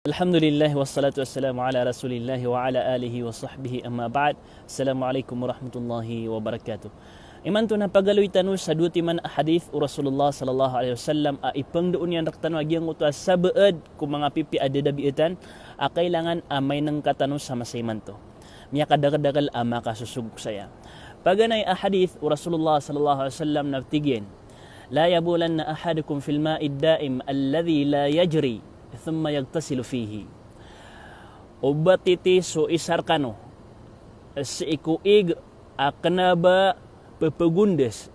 Alhamdulillah wassalatu wassalamu ala rasulillah wa ala alihi wa sahbihi amma ba'd. Assalamualaikum warahmatullahi wabarakatuh. Iman tu na pagaloy tanu sa duti man hadith u Rasulullah sallallahu alaihi wasallam a ipang doon yan raktanu agyang uta sa beed kung mga pipi ada dabiitan a kailangan may nang katanu sa masayman to. Miya kadagdagal ama kasusugok saya. Paganay a hadith u Rasulullah sallallahu alaihi wasallam naftigyen. La yabulanna ahadukum fil ma'id da'im alladhi la yajri thumma yagtasilu fihi. Ubatiti so isarkano si ikuig akanaba pepegundes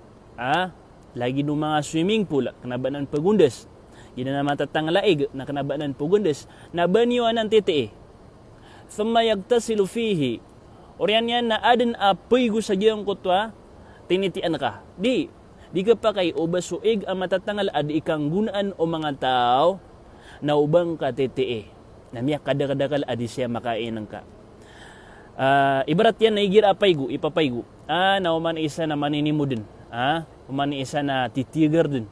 lagi no mga swimming pool kanabanan pegundes ina na matatang laig na kanabanan pegundes na banyo nan titi thumma yagtasilu fihi oryan yan na aden apoy gu sa giyang kutwa tinitian ka di ka pa kay ubasuig ang matatangal adi ikang gunaan o mga tao na ubang ka titi na miyak kadakadakal adi siya makainan ka. Ibarat yan na igira apaygu, ipapaygu. Na uman isa na maninimu din. Uman isa na titigar din.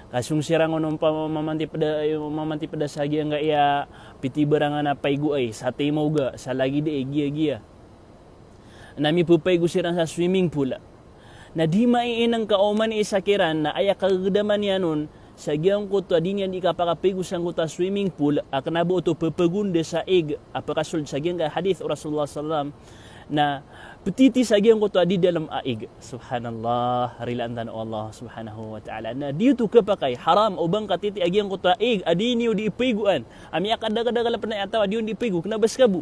Kasung sirang unong mamanti pada sagi ang iya pitibarang na paygu ay sa timaw ga, sa lagi di giya-giya. Nami pupaygu sirang sa swimming pool. Na di maiinang ka uman isa kiran na aya kagadaman yan nun sa giyang kuto din yan ikapakapigo sa kuta swimming pool akanabo to pepegunde sa ig apakasul sa giyang hadith Rasulullah sallam na petiti sa giyang kuto di dalam aig subhanallah rilantan Allah subhanahu wa ta'ala na dito kapakay haram ubang katiti agiyang kuto ig adiniyo di ipiguan ami akadagadagal pa na atawa diyon di ipigu knabas kabu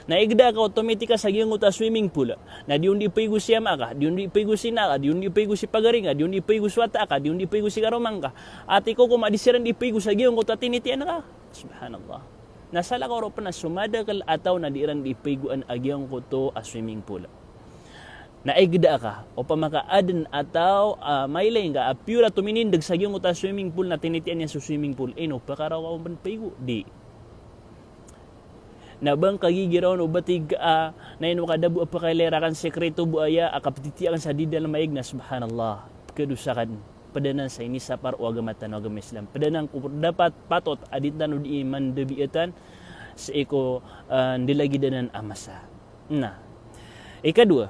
na igda ka automatika sa giyang kuta swimming pool na diyon di ipigu siya maka diyon di ipigu si naka diyon di ipigu si pagaringa diyon di ipigu swata ka diyon di ipigu si karomang ka at iko kung madisiran di ipigu sa giyang kuta tinitian ka subhanallah nasala ka ro pa na sumadakal ataw na diiran di ipiguan agiyang kuto a swimming pool na igda ka o pamakaaden ataw mailay nga pura tuminindag sa giyang kuta swimming pool na tinitian niya sa swimming pool ino pakaraw ka man pigu di na bang kagigiraw no batig na ino kadabu pa kailera kan sekreto buaya akaptitian sa didal maig na subhanallah kedusakan padanan sa ini sapar o agamatan o agama Islam padanan ko dapat patot aditan no di iman debiatan sa iko dilagi danan amasa na ikadua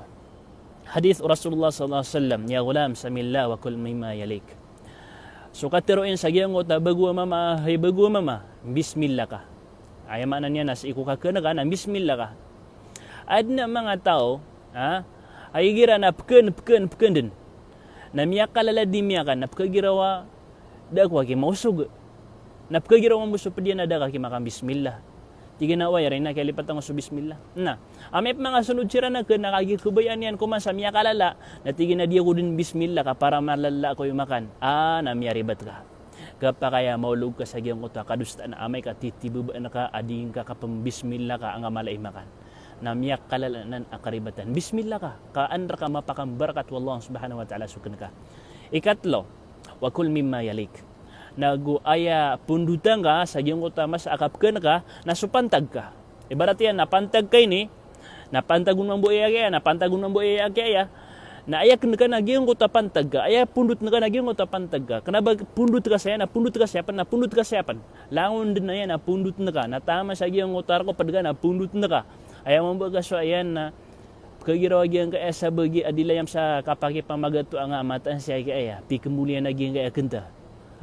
hadith Rasulullah sallallahu alaihi wasallam ya gulam samillah wa kul mimma yalik so katiroin sa giyang ta bagwa mama hay bagwa mama bismillah ka ayamanan niya nas iko kakana ka na bismillah ka ad na mga tao ay gira na pken din na miya kalala di miya ka na pkagirawa dakwa ki mausog na pkagirawa muso pa diyan na daka ki makam bismillah tiga na way rin na kalipat ang so bismillah na amay mga sunod sira na kan nakagikubayan yan kuman sa miya kalala na tiga na diya ko din bismillah ka para malala ko yung makan na miya ribat ka kapakaya maulog ka sa giyang kuta kadusta na amay ka titibuba na ka ading ka kapambismillah ka ang amalay makan na miyak kalalanan akaribatan bismillah ka kaandra ka mapakambarkat wallahu subhanahu wa ta'ala sukan ka ikatlo wakul mimma yalik naguaya pundutan ka sa giyang kuta mas akapkan ka nasupantag ka ibarat yan napantag kay ni napantagun ng buaya kaya napantagun ng buaya kaya na ayak ka na giyong kuta pantag ka ayak pundut na ka na giyong kuta pantag ka kanaba pundut ka saya na pundut ka siyapan langon din na yan na pundut na ka natama sa giyong kuta ko padga na pundut na ka ayaw mo baga so ayan na kagiraw giyong ka sa bagi adilayam sa kapaki pamagato ang amatan siya kaya pikemulian na giyong kaya kenta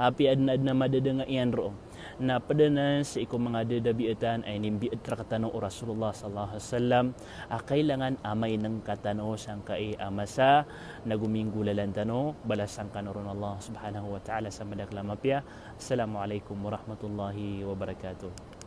api adna madada nga iyan roong na padanan sa iko mga dadabiatan ay nimbiat rakatano o Rasulullah sallallahu alaihi wasallam kailangan amay ng katano sang kai amasa nagumingulalan tano balasang kanoron Allah subhanahu wa ta'ala sa madaklamapya. Assalamualaikum warahmatullahi wabarakatuh.